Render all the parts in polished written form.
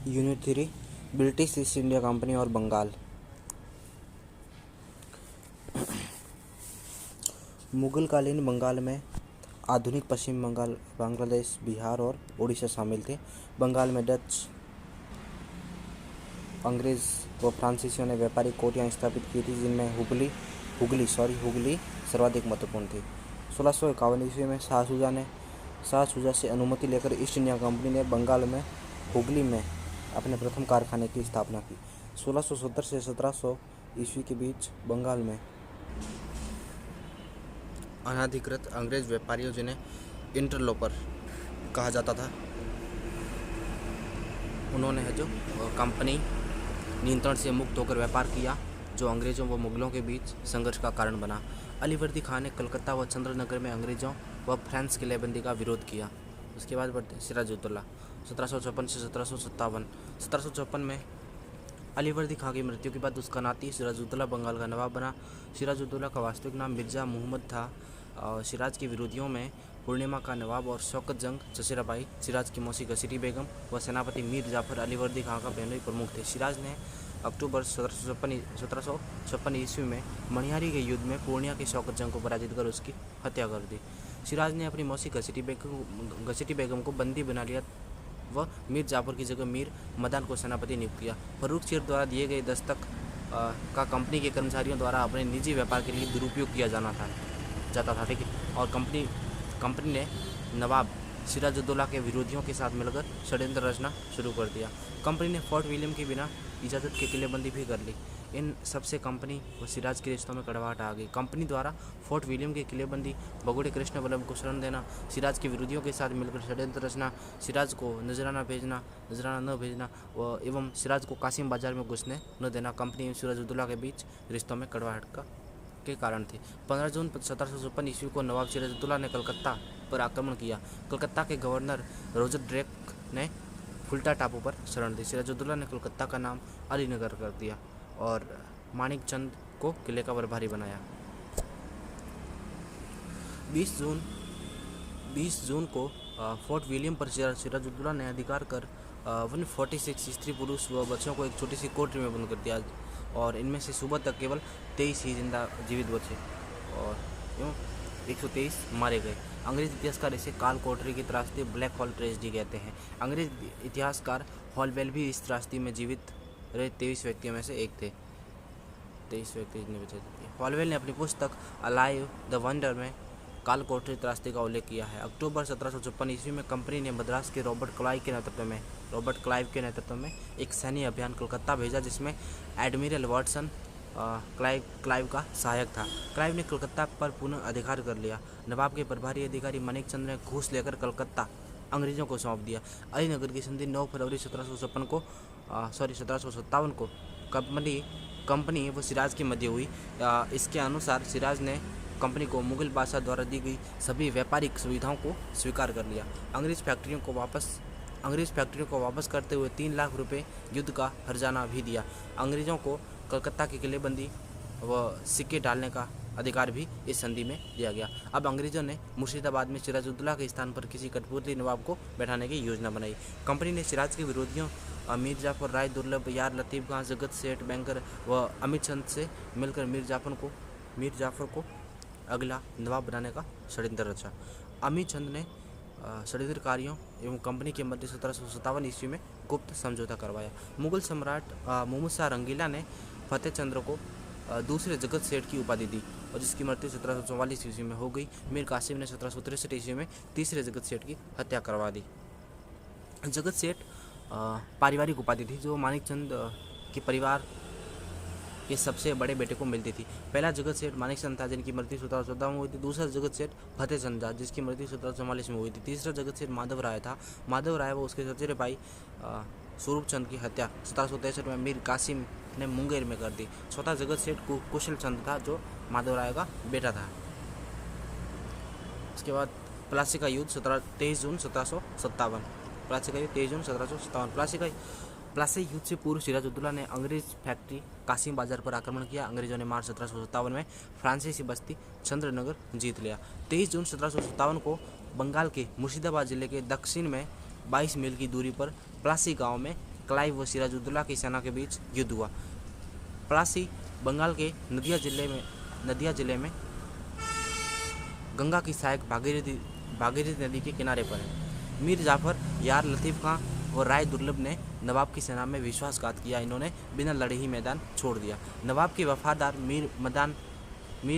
Unit 3 British east India company और बंगाल। मुगलकालीन बंगाल में आधुनिक पश्चिम बंगाल, बांग्लादेश, बिहार और उड़ीसा शामिल थे। बंगाल में डच, अंग्रेज व फ्रांसीसियों ने व्यापारिक कोठियाँ स्थापित की थी, जिनमें हुगली सर्वाधिक महत्वपूर्ण थी। 1651 ईस्वी में शाह शुजा से अनुमति लेकर ईस्ट इंडिया कंपनी ने बंगाल में हुगली में अपने प्रथम कारखाने की स्थापना की। 1670 से 1700 ईस्वी के बीच बंगाल में अनाधिकृत अंग्रेज व्यापारियों, जिन्हें इंटरलोपर कहा जाता था, उन्होंने जो कंपनी नियंत्रण से मुक्त होकर व्यापार किया, जो अंग्रेज़ों व मुगलों के बीच संघर्ष का कारण बना। अलीवर्दी खान ने कलकत्ता व चंद्रनगर में अंग्रेज़ों व फ्रांस की किलेबंदी का विरोध किया। उसके बाद बढ़ते सिराजुद्दौला 1754 से 1757। 1754 में अलीवर्दी खान की मृत्यु के बाद उसका नाती सिराजुद्दौला बंगाल का नवाब बना। सिराजुद्दौला का वास्तविक नाम मिर्ज़ा मुहम्मद था। सिराज के विरोधियों में पूर्णिमा का नवाब और शौकत जंग, चचेराबाई, सिराज की मौसी घसीटी बेगम व सेनापति मीर जाफर अलीवर्दी खान का बहनोई प्रमुख थे। सिराज ने अक्टूबर 1756 ईस्वी में मणिहारी के युद्ध में पूर्णिया के शौकत जंग को पराजित कर उसकी हत्या कर दी। सिराज ने अपनी मौसी घसीटी बेगम को बंदी बना लिया व मीर जाफर की जगह मीर मदान को सेनापति नियुक्त किया। फर्रुख शेर द्वारा दिए गए दस्तक का कंपनी के कर्मचारियों द्वारा अपने निजी व्यापार के लिए दुरुपयोग किया जाता था, ठीक है। और कंपनी ने नवाब सिराजुद्दौला के विरोधियों के साथ मिलकर षड्यंत्र रचना शुरू कर दिया। कंपनी ने फोर्ट विलियम के बिना इजाज़त की किलेबंदी भी कर ली। इन सबसे कंपनी व सिराज के रिश्तों में कड़वाहट आ गई। कंपनी द्वारा फोर्ट विलियम की किलेबंदी, बगोड़े कृष्ण वल्लभ को शरण देना, सिराज के विरोधियों के साथ मिलकर षड्यंत्र रचना, सिराज को नजराना न भेजना एवं सिराज को कासिम बाजार में घुसने न देना कंपनी और सिराजुद्दौला के बीच रिश्तों में कड़वाहट के कारण थे। 15 जून 1756 ईस्वी को नवाब सिराजुद्दौला ने कलकत्ता पर आक्रमण किया। कलकत्ता के गवर्नर रॉजर ड्रेक ने फुल्टा टापू पर शरण दी। सिराजुद्दौला ने कलकत्ता का नाम अलीनगर कर दिया और मानिक चंद को किले का प्रभारी बनाया। 20 जून को फोर्ट विलियम पर सिराजुद्दौला ने अधिकार कर 146 स्त्री पुरुष व बच्चों को एक छोटी सी कोठरी में बंद कर दिया और इनमें से सुबह तक केवल 23 ही जीवित बचे और 123 मारे गए। अंग्रेज इतिहासकार इसे काल कोठरी की त्रासदी, ब्लैक हॉल ट्रेजेडी कहते हैं। अंग्रेज इतिहासकार हॉलवेल भी इस त्रासदी में जीवित रहे 23 व्यक्तियों में से एक थे। 23 व्यक्ति जितने बचे थे। हॉलवेल ने अपनी पुस्तक अलाइव द वंडर में काल कोठरी त्रासदी का उल्लेख किया है। अक्टूबर 1756 ईस्वी में कंपनी ने मद्रास के रॉबर्ट क्लाइव के नेतृत्व में एक सैन्य अभियान कलकत्ता भेजा, जिसमें एडमिरल वाटसन क्लाइव का सहायक था। क्लाइव ने कलकत्ता पर पुनः अधिकार कर लिया। नवाब के प्रभारी अधिकारी मानिक चंद ने घूस लेकर कलकत्ता अंग्रेजों को सौंप दिया। अलीनगर की संधि 9 फरवरी 1757 को कंपनी व सिराज के मध्य हुई। इसके अनुसार सिराज ने कंपनी को मुगल बादशाह द्वारा दी गई सभी व्यापारिक सुविधाओं को स्वीकार कर लिया। अंग्रेज फैक्ट्रियों को वापस करते हुए 3 लाख रुपए युद्ध का हर्जाना भी दिया। अंग्रेजों को कलकत्ता की किलेबंदी व सिक्के डालने का अधिकार भी इस संधि में दिया गया। अब अंग्रेजों ने मुर्शिदाबाद में सिराजुद्दौला के स्थान पर किसी कठपुतली नवाब को बैठाने की योजना बनाई। कंपनी ने सिराज के विरोधियों मीर जाफर, राय दुर्लभ, यार लतीफ़ खां, जगत सेठ, बैंकर व अमित चंद से मिलकर मीर जाफर को अगला नवाब बनाने का षड्यंत्र रचा। अमित चंद ने षड्यंत्रकारियों एवं कंपनी के मध्य 1757 ईस्वी में गुप्त समझौता करवाया। मुगल सम्राट मुहम्मद शाह रंगीला ने फतेह चंद्र को दूसरे जगत सेठ की उपाधि दी और जिसकी मृत्यु 1744 ईस्वी में हो गई। मीर कासिम ने 1763 ईस्वी में तीसरे जगत सेठ की हत्या करवा दी। जगत सेठ पारिवारिक उपाधि थी जो मानिक चंद के परिवार के सबसे बड़े बेटे को मिलती थी। पहला जगत सेठ मानिक चंद था, जिनकी मृत्यु 1714 में हुई थी। दूसरा जगत सेठ फतेह चंद था, जिसकी मृत्यु 1744 में हुई थी। तीसरा जगत सेठ माधव राय था। माधव राय व उसके चचेरे भाई स्वरूप चंद की हत्या 1763 में मीर कासिम ने मुंगेर में कर दी। चौथा जगत सेठ कुशल चंद था, जो माधव राय का बेटा था। उसके बाद प्लासी का युद्ध 23 जून 1757। प्लासी युद्ध से पूर्व सिराजुद्दौला ने अंग्रेज फैक्ट्री कासिम बाजार पर आक्रमण किया। अंग्रेजों ने मार्च 1757 में फ्रांसीसी बस्ती चंद्रनगर जीत लिया। 23 जून 1757 को बंगाल के मुर्शिदाबाद जिले के दक्षिण में 22 मील की दूरी पर प्लासी गांव में क्लाइव व सिराजुद्दौला की सेना के बीच युद्ध हुआ। प्लासी बंगाल के नदिया जिले में गंगा की सहायक भागीरथी नदी के किनारे पर है। मीर जाफर, यार लतीफ़ खां और राय दुर्लभ ने नवाब की सेना में विश्वासघात किया। इन्होंने बिना लड़े ही मैदान छोड़ दिया। नवाब के वफादार मीर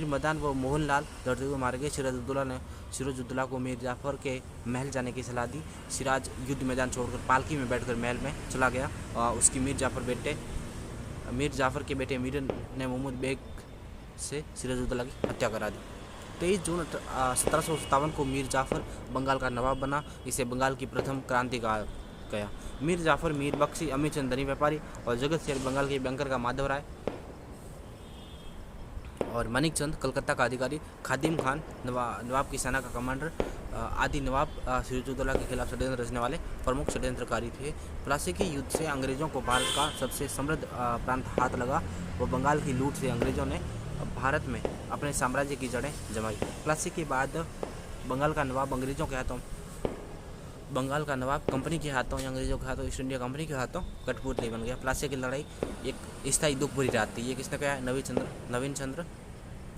मदान व मोहनलाल लड़ते हुए मारे गए। सिराजुद्दौला को मीर जाफर के महल जाने की सलाह दी। सिराज युद्ध मैदान छोड़कर पालकी में बैठकर महल में चला गया। उसकी मीर जाफर के बेटे मीर ने मोहम्मद बेग से सिराजुद्दौला की हत्या करा दी। 23 जून 1757 को मीर जाफर बंगाल का नवाब बना। इसे बंगाल की प्रथम क्रांति कहा गया। मीर जाफर, मीर बख्शी, अमीर चंद धनी व्यापारी और जगत सिंह बंगाल के बैंकर का माधव राय और मानिक चंद कलकत्ता का अधिकारी, खादिम खान नवाब की सेना का कमांडर आदि नवाब सिराजुद्दौला के खिलाफ षड्यंत्र रचने वाले प्रमुख षड्यंत्रकारी थे। प्लासी के युद्ध से अंग्रेजों को भारत का सबसे समृद्ध प्रांत हाथ लगा व बंगाल की लूट से अंग्रेजों ने भारत में अपने साम्राज्य की जड़ें जमाई। प्लासी के बाद बंगाल का नवाब कंपनी के हाथों या अंग्रेजों के हाथों, ईस्ट इंडिया कंपनी के हाथों कठपुतली बन गया। प्लासी की लड़ाई एक स्थायी दुख भरी रात थी। ये किसने कहा है? नवीन चंद्र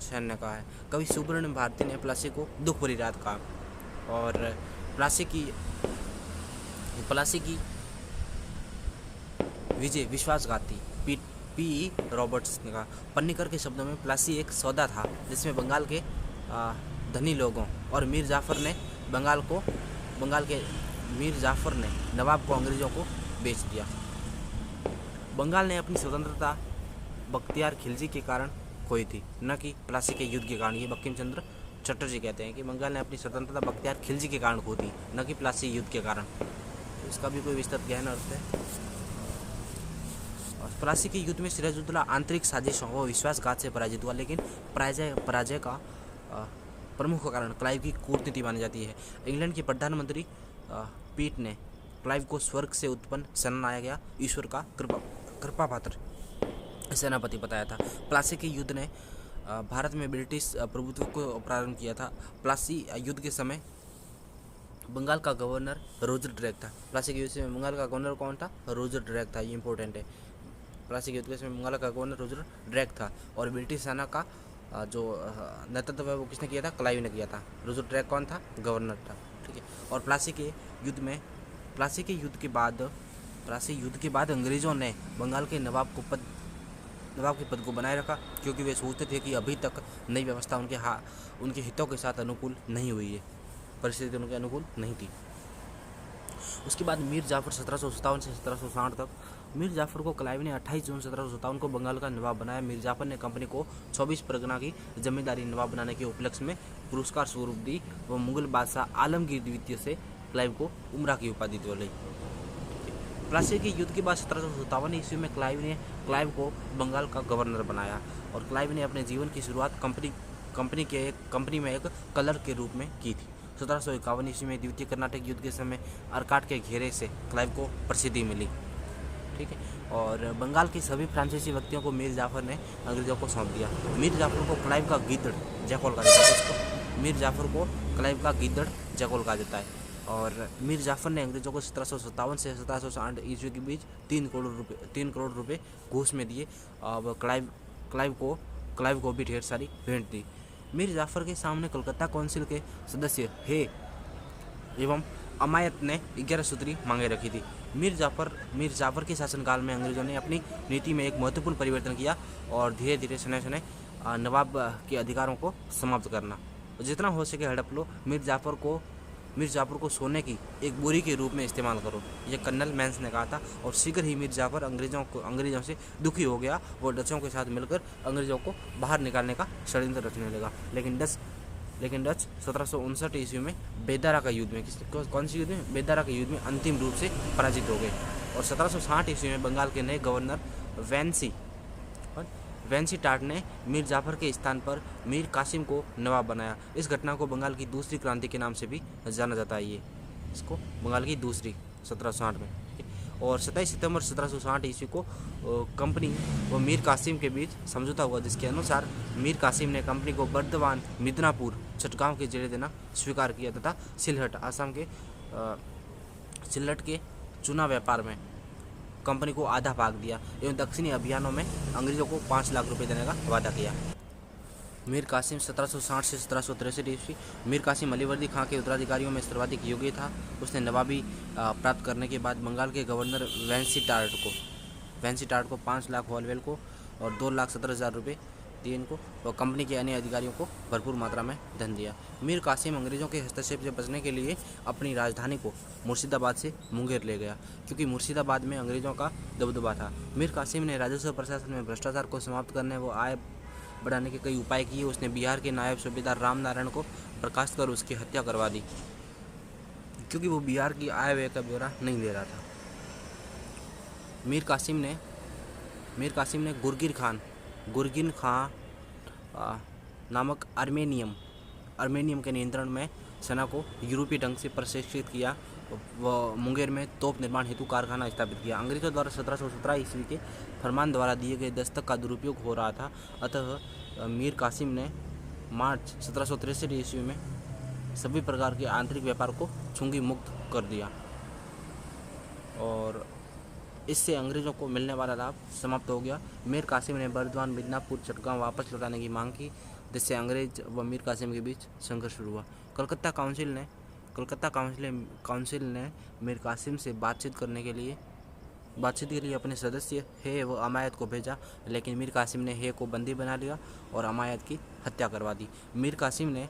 सेन ने कहा है। कवि सुब्रमण्यम भारती ने प्लासी को दुख भरी रात कहा। और प्लासी की विजय विश्वासघात थी। पी रॉबर्ट्स ने कहा। पन्नीकर के शब्दों में प्लासी एक सौदा था जिसमें बंगाल के धनी लोगों और मीर जाफर ने नवाब को अंग्रेजों को बेच दिया। बंगाल ने अपनी स्वतंत्रता बख्तियार खिलजी के कारण खोई थी, न कि प्लासी के युद्ध के कारण। ये बंकिम चंद्र चटर्जी कहते हैं कि बंगाल ने अपनी स्वतंत्रता बख्तियार खिलजी के कारण खो थी, न कि प्लासी युद्ध के कारण। तो इसका भी कोई विस्तृत गहन अर्थ है। प्लासी के युद्ध में सिराजुद्दौला आंतरिक साजिशों व विश्वासघात से पराजित हुआ, लेकिन पराजय का प्रमुख कारण क्लाइव की कूटनीति मानी जाती है। इंग्लैंड के प्रधानमंत्री पीट ने क्लाइव को स्वर्ग से उत्पन्न सेनानायक या ईश्वर का कृपा पात्र सेनापति बताया था। प्लासी के युद्ध ने भारत में ब्रिटिश प्रभुत्व को प्रारंभ किया था। प्लासी युद्ध के समय बंगाल का गवर्नर रोजर ड्रैग था। प्लासी के युद्ध से बंगाल का गवर्नर कौन था? रोजर ड्रैग था। ये इंपॉर्टेंट है। प्लासी के युद्ध के समय बंगाल का गवर्नर रोजर ड्रैग था और ब्रिटिश सेना का जो नेतृत्व है वो किसने किया था? क्लाइव ने किया था। रोजर ड्रैग कौन था? गवर्नर था। ठीक है। और प्लासी युद्ध के बाद अंग्रेजों ने बंगाल के नवाब के पद को बनाए रखा, क्योंकि वे सोचते थे कि अभी तक नई व्यवस्था उनके हितों के साथ अनुकूल नहीं हुई है, परिस्थिति उनके अनुकूल नहीं थी। उसके बाद मीर जाफर 1757 से 1760 तक। मीर जाफर को क्लाइव ने 28 जून 1757 को बंगाल का नवाब बनाया। मीर जाफर ने कंपनी को 24 परगना की जमींदारी नवाब बनाने के उपलक्ष्य में पुरस्कार स्वरूप दी व मुगल बादशाह आलमगीर द्वितीय से क्लाइव को उमरा की उपाधि दी। प्लासी के युद्ध के बाद 1757 ईस्वी में क्लाइव को बंगाल का गवर्नर बनाया और क्लाइव ने अपने जीवन की शुरुआत कंपनी में एक कलर के रूप में की थी। 1751 ईस्वी में द्वितीय कर्नाटक युद्ध के समय अर्काट के घेरे से क्लाइव को प्रसिद्धि मिली। ठीक है। और बंगाल के सभी फ्रांसीसी व्यक्तियों को मीर जाफर ने अंग्रेजों को सौंप दिया। मीर जाफर को क्लाइव का गिद्दड़ जैकोल कहा जाता है। और मीर जाफर ने अंग्रेजों को 1757 से 1760 ईस्वी के बीच 3 करोड़ रुपए घूस में दिए। अब क्लाइव को भी ढेर सारी भेंट दी। मीर जाफर के सामने कलकत्ता काउंसिल के सदस्य हे एवं अमायत ने 11 सूत्री मांगे रखी थी। मीर जाफर के शासनकाल में अंग्रेजों ने अपनी नीति में एक महत्वपूर्ण परिवर्तन किया और धीरे धीरे शनै नवाब के अधिकारों को समाप्त करना। जितना हो सके हड़प लो। मीर जाफर को सोने की एक बोरी के रूप में इस्तेमाल करो, ये कर्नल मैंस ने कहा था। और शीघ्र ही मीर जाफर अंग्रेजों से दुखी हो गया। वो डचों के साथ मिलकर अंग्रेजों को बाहर निकालने का षड्यंत्र रचने लगा। लेकिन डच 1759 ईस्वी में बेदारा का युद्ध में बेदारा के युद्ध में अंतिम रूप से पराजित हो गए। और 1760 ईस्वी में बंगाल के नए गवर्नर वैंसी टाट ने मीर जाफर के स्थान पर मीर कासिम को नवाब बनाया। इस घटना को बंगाल की दूसरी क्रांति के नाम से भी जाना जाता है। इसको बंगाल की दूसरी 1760 में। और 27 सितंबर 1760 ईस्वी को कंपनी व मीर कासिम के बीच समझौता हुआ, जिसके अनुसार मीर कासिम ने कंपनी को बर्दवान, मिदनापुर, चटगांव के जेल देना स्वीकार किया तथा सिलहट, आसाम के सिलहट के चूना व्यापार में कंपनी को आधा भाग दिया एवं दक्षिणी अभियानों में अंग्रेजों को 5 लाख रुपए देने का वादा किया। मीर कासिम 1760 से 1763 ईस्वी। मीर कासिम अलीवर्दी खां के उत्तराधिकारियों में सर्वाधिक योग्य था। उसने नवाबी प्राप्त करने के बाद बंगाल के गवर्नर वेंसीटार्ड को 5 लाख हॉलवेल को और 2,70,000 रुपये दिए इनको, और कंपनी के अन्य अधिकारियों को भरपूर मात्रा में धन दिया। मीर कासिम अंग्रेजों के हस्तक्षेप से बचने के लिए अपनी राजधानी को मुर्शिदाबाद से मुंगेर ले गया, क्योंकि मुर्शिदाबाद में अंग्रेजों का दबदबा था। मीर कासिम ने राजस्व प्रशासन में भ्रष्टाचार को समाप्त करने व आय बढ़ाने के कई उपाय किए। उसने बिहार के नायब सूबेदार राम नारायण को बर्खास्त कर उसकी हत्या करवा दी, क्योंकि वो बिहार की आय व्यय का ब्यौरा नहीं दे रहा था। मीर कासिम ने गुरगिन खां नामक आर्मेनियम के नियंत्रण में सेना को यूरोपीय ढंग से प्रशिक्षित किया। वह मुंगेर में तोप निर्माण हेतु कारखाना स्थापित किया। अंग्रेजों द्वारा 1717 ईस्वी के फरमान द्वारा दिए गए दस्तक का दुरुपयोग हो रहा था, अतः मीर कासिम ने मार्च 1763 ईस्वी में सभी प्रकार के आंतरिक व्यापार को छुंगी मुक्त कर दिया और इससे अंग्रेजों को मिलने वाला लाभ समाप्त हो गया। मीर कासिम ने बर्दवान, मिदनापुर, चटगांव वापस लौटाने की मांग की, जिससे अंग्रेज व मीर कासिम के बीच संघर्ष शुरू हुआ। कलकत्ता काउंसिल ने मीर कासिम से बातचीत के लिए अपने सदस्य हे व अमायत को भेजा, लेकिन मीर कासिम ने हे को बंदी बना लिया और अमायत की हत्या करवा दी। मीर कासिम ने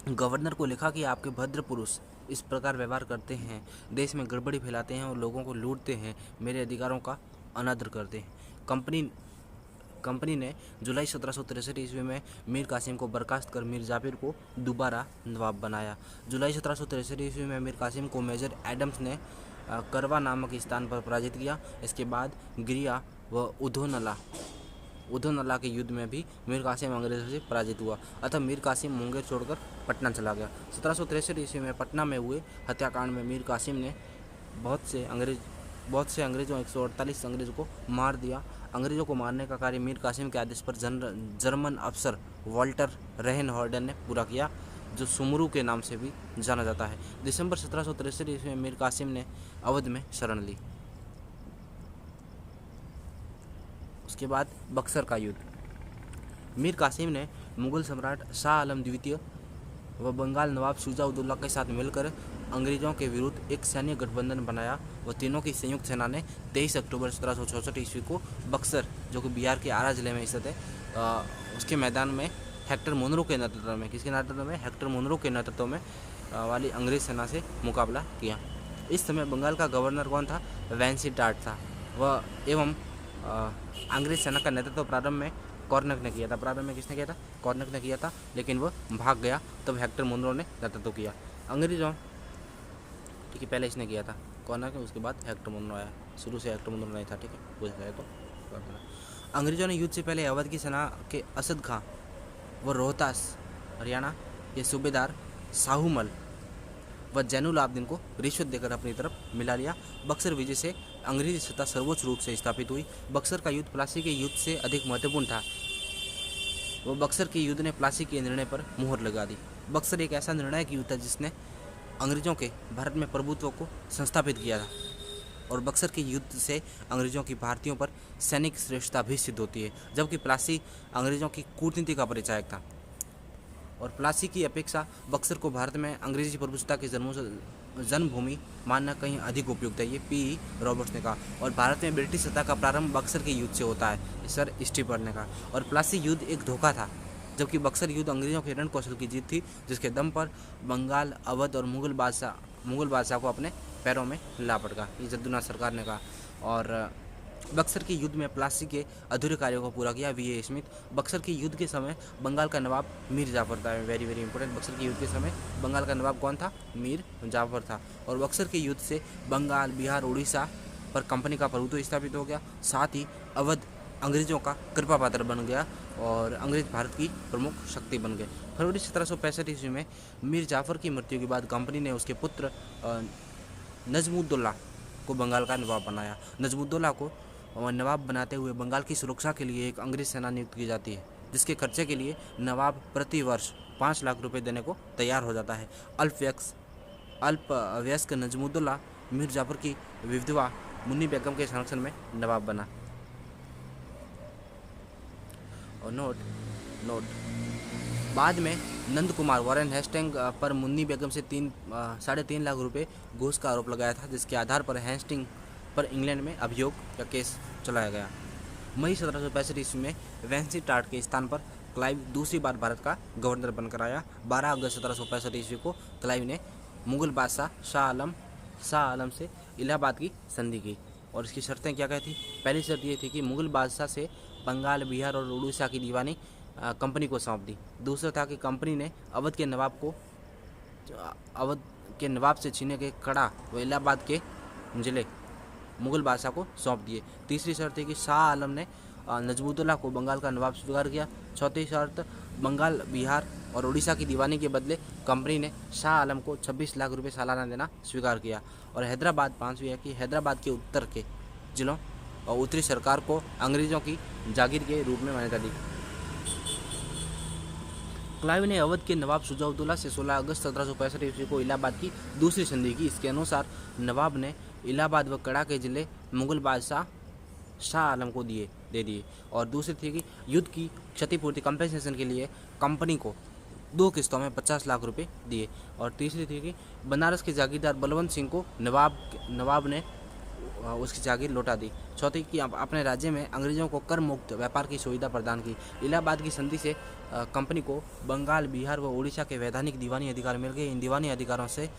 गवर्नर को लिखा कि आपके भद्र पुरुष इस प्रकार व्यवहार करते हैं, देश में गड़बड़ी फैलाते हैं और लोगों को लूटते हैं, मेरे अधिकारों का अनादर करते हैं। कंपनी ने जुलाई 1763 ईस्वी में मीर कासिम को बर्खास्त कर मीर जाफिर को दोबारा नवाब बनाया। जुलाई 1763 ईस्वी में मीर कासिम को मेजर एडम्स ने करवा नामक स्थान पर पराजित किया। इसके बाद गिरिया व उधोनला के युद्ध में भी मीर कासिम अंग्रेजों से पराजित हुआ, अतः मीर कासिम मुंगेर छोड़कर पटना चला गया। 1763 ईस्वी में पटना में हुए हत्याकांड में मीर कासिम ने बहुत से अंग्रेजों 148 अंग्रेजों को मार दिया। अंग्रेजों को मारने का कार्य मीर कासिम के आदेश पर जर्मन अफसर वॉल्टर रेहेनहॉर्डन ने पूरा किया, जो सुमरू के नाम से भी जाना जाता है। दिसंबर 1763 ईस्वी में मीर कासिम ने अवध में शरण ली। उसके बाद बक्सर का युद्ध। मीर कासिम ने मुगल सम्राट शाह आलम द्वितीय व बंगाल नवाब शुजा-उद-दौला के साथ मिलकर अंग्रेजों के विरुद्ध एक सैन्य गठबंधन बनाया व तीनों की संयुक्त सेना ने 23 अक्टूबर 1764 ईस्वी को बक्सर, जो कि बिहार के आरा जिले में स्थित है, उसके मैदान में हेक्टर मुनरो के नेतृत्व में वाली अंग्रेज सेना से मुकाबला किया। इस समय बंगाल का गवर्नर कौन था? वेंसीटार्ड था। वह एवं अंग्रेज सेना का नेतृत्व प्रारंभ में कॉर्नक ने किया था। कॉर्नक ने किया था, लेकिन वह भाग गया, तब हेक्टर मुनरो ने नेतृत्व किया। अंग्रेजों, ठीक है, पहले इसने किया था कॉर्नक, उसके बाद हेक्टर मुनरो आया। शुरू से हेक्टर मुनरो नहीं था, ठीक है, पूछ गए तो। अंग्रेजों ने युद्ध से पहले अवध की सेना के असद खां व रोहतास हरियाणा के सूबेदार साहूमल व जैनुल आबदीन को रिश्वत देकर अपनी तरफ मिला लिया। बक्सर विजय से अंग्रेजी सत्ता सर्वोच्च रूप से स्थापित हुई। बक्सर का युद्ध प्लासी के युद्ध से अधिक महत्वपूर्ण था। बक्सर के युद्ध ने प्लासी के निर्णय पर मुहर लगा दी। बक्सर एक ऐसा निर्णायक युद्ध था जिसने अंग्रेजों के भारत में प्रभुत्व को संस्थापित किया था, और बक्सर के युद्ध से अंग्रेजों की भारतीयों पर सैनिक श्रेष्ठता भी सिद्ध होती है, जबकि प्लासी अंग्रेजों की कूटनीति का परिचायक था। और प्लासी की अपेक्षा बक्सर को भारत में अंग्रेजी प्रभुसत्ता की जन्मभूमि मानना कहीं अधिक उपयुक्त है, ये पी रॉबर्ट्स ने कहा। और भारत में ब्रिटिश सत्ता का प्रारंभ बक्सर के युद्ध से होता है, सर स्टीफर्ड ने कहा। और प्लासी युद्ध एक धोखा था, जबकि बक्सर युद्ध अंग्रेजों के रण कौशल की जीत थी, जिसके दम पर बंगाल, अवध और मुगल बादशाह को अपने पैरों में ला पड़गा, ये जद्दूनाथ सरकार ने कहा। और बक्सर के युद्ध में प्लासी के अधूरे कार्यों को पूरा किया वी.ए. स्मिथ। बक्सर के युद्ध के समय बंगाल का नवाब मीर जाफर था, वेरी वेरी इंपॉर्टेंट। बक्सर के युद्ध के समय बंगाल का नवाब कौन था? मीर जाफर था। और बक्सर के युद्ध से बंगाल, बिहार, उड़ीसा पर कंपनी का प्रभुत्व स्थापित हो गया। साथ ही अवध अंग्रेजों का कृपा पात्र बन गया और अंग्रेज भारत की प्रमुख शक्ति बन गए। फरवरी 1765 ईस्वी में मीर जाफर की मृत्यु के बाद कंपनी ने उसके पुत्र नजमुद्दौला को बंगाल का नवाब बनाया। नजमुद्दौला को नवाब बनाते हुए बंगाल की सुरक्षा के लिए एक अंग्रेज सेना नियुक्त की जाती है, जिसके खर्चे के लिए नवाब प्रति वर्ष 5 लाख रुपए देने को तैयार हो जाता है। अल्पवयस्क नजमुद्दौला मीर जाफर की विधवा मुन्नी बेगम के संरक्षण में नवाब बना। और नोट नोट बाद में नंद कुमार वॉरेन हेस्टिंग पर मुन्नी बेगम से 3.5 लाख रुपए घूस का आरोप लगाया था, जिसके आधार पर हेस्टिंग पर इंग्लैंड में अभियोग का केस चलाया गया। मई 1765 ईस्वी में वेंसी टार्ट के स्थान पर क्लाइव दूसरी बार भारत का गवर्नर बनकर आया। 12 अगस्त 1765 ईस्वी को क्लाइव ने मुगल बादशाह शाह आलम से इलाहाबाद की संधि की। और इसकी शर्तें क्या क्या थी? पहली शर्त ये थी कि मुगल बादशाह से बंगाल, बिहार और उड़ीसा की दीवानी कंपनी को सौंप दी। दूसरा था कि कंपनी ने अवध के नवाब से छीने के कड़ा व इलाहाबाद के जिले मुगल बादशाह को सौंप दिए। तीसरी शर्त थी कि शाह आलम ने नजमुद्दौला को बंगाल का नवाब स्वीकार किया। चौथी शर्त, बंगाल, बिहार और उड़ीसा की दीवानी के बदले कंपनी ने शाह आलम को 26 लाख रुपए सालाना देना स्वीकार किया। और हैदराबाद, पांचवी है कि हैदराबाद के उत्तर के जिलों और उत्तरी सरकार को अंग्रेजों की जागीर के रूप में मान्यता दी। क्लाइव ने अवध के नवाब शुजाउद्दौला से 16 अगस्त 1765 ईस्वी को इलाहाबाद की दूसरी संधि की। इसके अनुसार नवाब ने इलाहाबाद व कड़ा के जिले मुगल बादशाह शाह आलम को दे दिए। और दूसरी थी कि युद्ध की क्षतिपूर्ति कंपेंसेशन के लिए कंपनी को 2 किस्तों में 50 लाख रुपए दिए। और तीसरी थी कि बनारस के जागीरदार बलवंत सिंह को नवाब ने उसकी जागीर लौटा दी। चौथी कि अपने राज्य में अंग्रेजों को कर मुक्त व्यापार की सुविधा प्रदान की। इलाहाबाद की संधि से कंपनी को बंगाल, बिहार व उड़ीसा के वैधानिक दीवानी अधिकार मिल गए। इन दीवानी अधिकारों से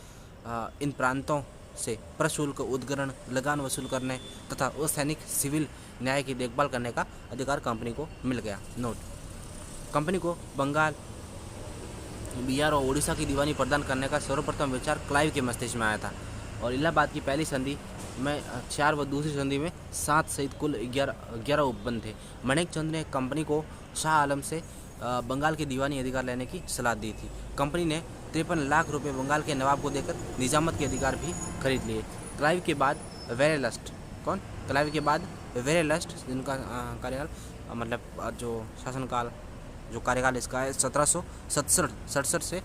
इन प्रांतों से प्रशुल्क, उद्ग्रहण, लगान वसूल करने तथा असैनिक सिविल न्याय की देखभाल करने का अधिकार कंपनी को मिल गया। नोट: कंपनी को बंगाल, बिहार और उड़ीसा की दीवानी प्रदान करने का सर्वप्रथम विचार क्लाइव के मस्तिष्क में आया था। और इलाहाबाद की पहली संधि में 4 व दूसरी संधि में 7 सहित कुल 11 उपबंध थे। मणिक चंद ने कंपनी को शाह आलम से बंगाल के दीवानी अधिकार लेने की सलाह दी थी। कंपनी ने 53 लाख रुपए बंगाल के नवाब को देकर निजामत के अधिकार भी खरीद लिए। क्लाइव के बाद वेरेलस्ट जिनका कार्यकाल मतलब जो शासनकाल जो कार्यकाल इसका है 1767 से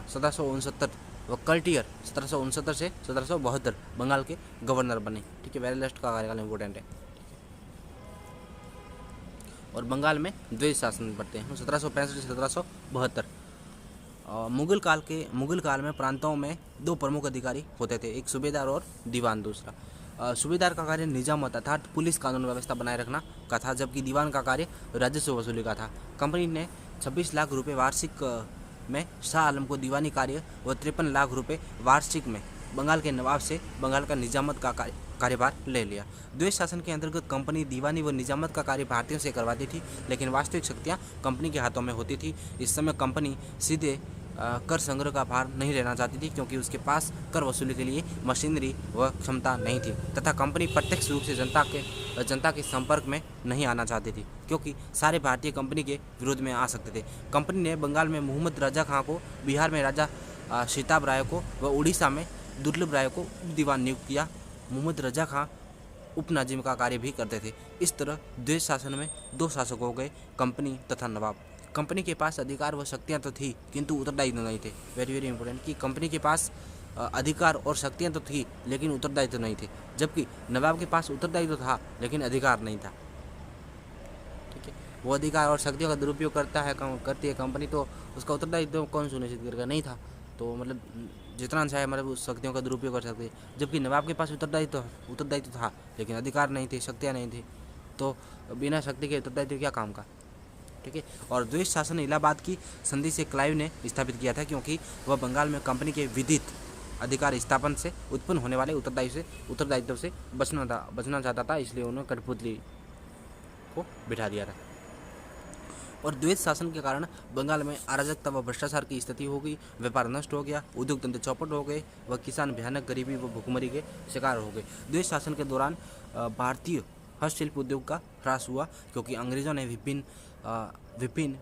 1769 व कल्टियर 1769 से 1772 बंगाल के गवर्नर बने। ठीक है, वेरेलस्ट का कार्यकाल इंपॉर्टेंट है। और बंगाल में द्वैध शासन बढ़ते हैं 1765 से 1772। मुगल काल में प्रांतों में 2 प्रमुख अधिकारी होते थे, एक सूबेदार और दीवान दूसरा। सूबेदार का कार्य निजामत अर्थात पुलिस कानून व्यवस्था बनाए रखना का था, जबकि दीवान का कार्य राजस्व वसूली का था। कंपनी ने 26 लाख रुपए वार्षिक में शाह आलम को दीवानी कार्य व 53 लाख रुपए वार्षिक में बंगाल के नवाब से बंगाल का निजामत का कार्यभार ले लिया। द्वैध शासन के अंतर्गत कंपनी दीवानी व निजामत का कार्य भारतीयों से करवाती थी, लेकिन वास्तविक शक्तियां कंपनी के हाथों में होती थी। इस समय कंपनी सीधे कर संग्रह का भार नहीं लेना चाहती थी, क्योंकि उसके पास कर वसूली के लिए मशीनरी व क्षमता नहीं थी, तथा कंपनी प्रत्यक्ष रूप से जनता के संपर्क में नहीं आना चाहती थी, क्योंकि सारे भारतीय कंपनी के विरोध में आ सकते थे। कंपनी ने बंगाल में मोहम्मद रजा खां को, बिहार में राजा सीताब राय को व उड़ीसा में दुर्लभ राय को दीवान नियुक्त किया। मोहम्मद रजा खां उपनाजिम का कार्य भी करते थे। इस तरह द्वैध शासन में 2 शासक हो गए, कंपनी तथा नवाब। कंपनी के पास अधिकार व शक्तियाँ तो थी, किंतु उत्तरदायित्व नहीं थे। वेरी इंपॉर्टेंट कि कंपनी के पास अधिकार और शक्तियाँ तो थी, लेकिन उत्तरदायित्व नहीं थे, जबकि नवाब के पास उत्तरदायित्व था लेकिन अधिकार नहीं था। ठीक है, वो अधिकार और शक्तियों का दुरुपयोग करती है कंपनी, तो उसका उत्तरदायित्व कौन सुनिश्चित करेगा? नहीं था। तो मतलब जितना चाहे मतलब उस शक्तियों का दुरुपयोग कर सकते, जबकि नवाब के पास उत्तरदायित्व था लेकिन अधिकार नहीं थे, शक्तियाँ नहीं थी। तो बिना शक्ति के उत्तरदायित्व क्या काम का? ठीक है। और द्वैध शासन इलाहाबाद की संधि से क्लाइव ने स्थापित किया था, क्योंकि वह बंगाल में कंपनी के विधित अधिकार स्थापन से उत्पन्न होने वाले उत्तरदायित्व से बचना चाहता था, इसलिए उन्होंने कठपुतली को बिठा दिया था। और द्वैध शासन के कारण बंगाल में अराजकता व भ्रष्टाचार की स्थिति हो गई, व्यापार नष्ट हो गया, उद्योग धंधे चौपट हो गए व किसान भयानक गरीबी व भुखमरी के शिकार हो गए। द्वैध शासन के दौरान भारतीय हस्तशिल्प उद्योग का ह्रास हुआ, क्योंकि अंग्रेजों ने विभिन्न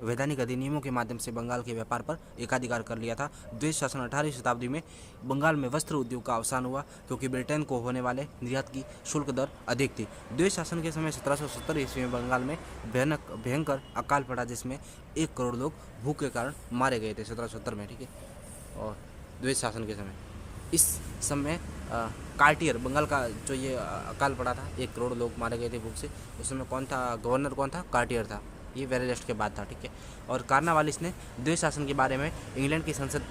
वैधानिक अधिनियमों के माध्यम से बंगाल के व्यापार पर एकाधिकार कर लिया था। द्वैध शासन 18वीं शताब्दी में बंगाल में वस्त्र उद्योग का अवसान हुआ, क्योंकि ब्रिटेन को होने वाले निर्यात की शुल्क दर अधिक थी। द्वैध शासन के समय 1770 ईस्वी में बंगाल में भयंकर अकाल पड़ा, जिसमें 1 करोड़ लोग भूख के कारण मारे गए थे 1770 में। ठीक है, और द्वैध शासन के समय इस समय कार्टियर, बंगाल का जो ये अकाल पड़ा था, 1 करोड़ लोग मारे गए थे भूख से, उसमें कौन था, गवर्नर कौन था, कार्टियर था। ये वेरेस्ट के बाद था, ठीक है। और कार्नावालिस ने द्वेष शासन के बारे में इंग्लैंड की संसद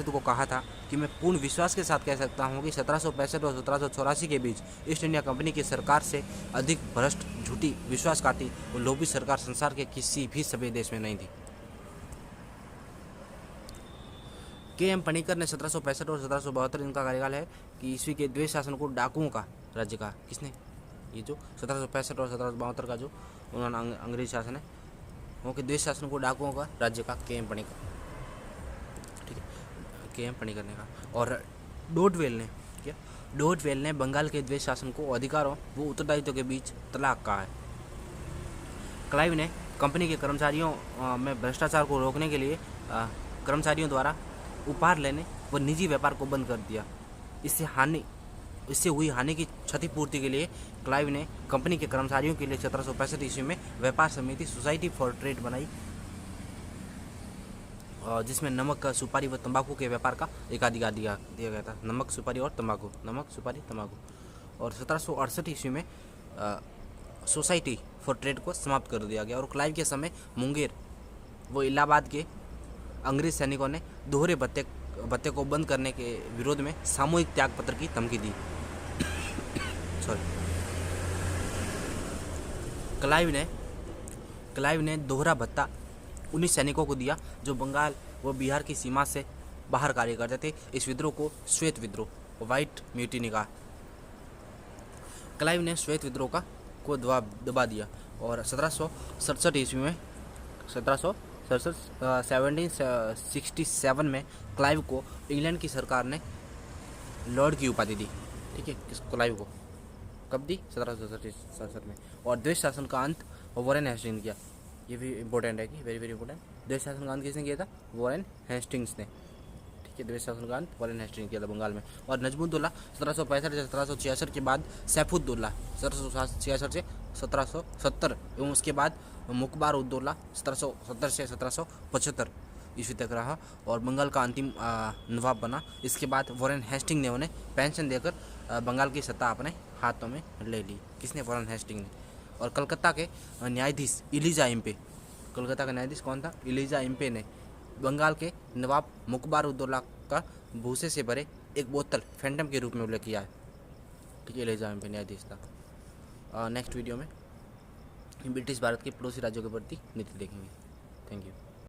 को कहा था कि मैं पूर्ण विश्वास के साथ कह सकता हूँ कि 1765 और 1784 के बीच ईस्ट इंडिया कंपनी की सरकार से अधिक भ्रष्ट, झूठी, विश्वासघाती और लोभी सरकार संसार के किसी भी सभ्य देश में नहीं थी। के.एम. पणिकर ने 1765 और 1772 इनका कार्यकाल है कि ईस्वी के द्वेष शासन को डाकुओं का राज्य कहा। किसने? ये जो 1765 और 1772 का जो उन्होंने अंग्रेज शासन है, वो के द्वेष शासन को डाकुओं का राज्य का के.एम. पणिकर, ठीक है, के.एम. पणिकर ने कहा। और डोडवेल ने बंगाल के द्वेष शासन को अधिकारों व उत्तरदायित्व के बीच तलाक कहा है। क्लाइव ने कंपनी के कर्मचारियों में भ्रष्टाचार को रोकने के लिए कर्मचारियों द्वारा उपहार लेने व निजी व्यापार को बंद कर दिया। इससे हुई हानि की क्षतिपूर्ति के लिए क्लाइव ने कंपनी के कर्मचारियों के लिए 1765 ईस्वी में व्यापार समिति सोसाइटी फॉर ट्रेड बनाई, जिसमें नमक, सुपारी व तंबाकू के व्यापार का एकाधिकार दिया गया था। नमक, सुपारी और तंबाकू, नमक, सुपारी, तंबाकू। और 1768 ईस्वी में सोसाइटी फॉर ट्रेड को समाप्त कर दिया गया। और क्लाइव के समय मुंगेर व इलाहाबाद के अंग्रेज सैनिकों ने दोहरे भत्ते को बंद करने के विरोध में सामूहिक त्यागपत्र की धमकी दी। क्लाइव ने दोहरा भत्ता 19 सैनिकों को दिया जो बंगाल व बिहार की सीमा से बाहर कार्य करते थे। इस विद्रोह को श्वेत विद्रोह, व्हाइट म्यूटिनी कहा। क्लाइव ने श्वेत विद्रोह को दबा दिया और 1767 ईस्वी में 1767 में क्लाइव को इंग्लैंड की सरकार ने लॉर्ड की उपाधि दी, ठीक है, क्लाइव को कब दी? 1767 में। और द्वेष शासन का अंत वॉरेन हेस्टिंग्स किया। ये भी इंपॉर्टेंट है कि वेरी इंपॉर्टेंट। द्वेष शासन का अंत किसने किया था? वॉरेन हेस्टिंग्स ने, ठीक है। द्वेष शासन का अंत वॉरेन हेस्टिंग्स किया था बंगाल में। और नजमुद्दौला 1765 से 1766 के बाद सैफुद्दौला 1766 से 1770 एवं उसके बाद मुकबार उद्दौला 1770 से 1775 ईस्वी तक रहा और बंगाल का अंतिम नवाब बना। इसके बाद वॉरेन हेस्टिंग ने उन्हें पेंशन देकर बंगाल की सत्ता अपने हाथों में ले ली। किसने? वॉरेन हेस्टिंग ने। और कलकत्ता के न्यायाधीश इलीजा इम्पे, कलकत्ता का न्यायाधीश कौन था? इलीजा इम्पे ने बंगाल के नवाब मुकबार उद्दौला का भूसे से भरे एक बोतल फैंटम के रूप में उल्लेख किया है, ठीक है। इलीजा इम्पे न्यायाधीश था। नेक्स्ट वीडियो में ब्रिटिश भारत के पड़ोसी राज्यों के प्रति नीति देखेंगे। Thank you.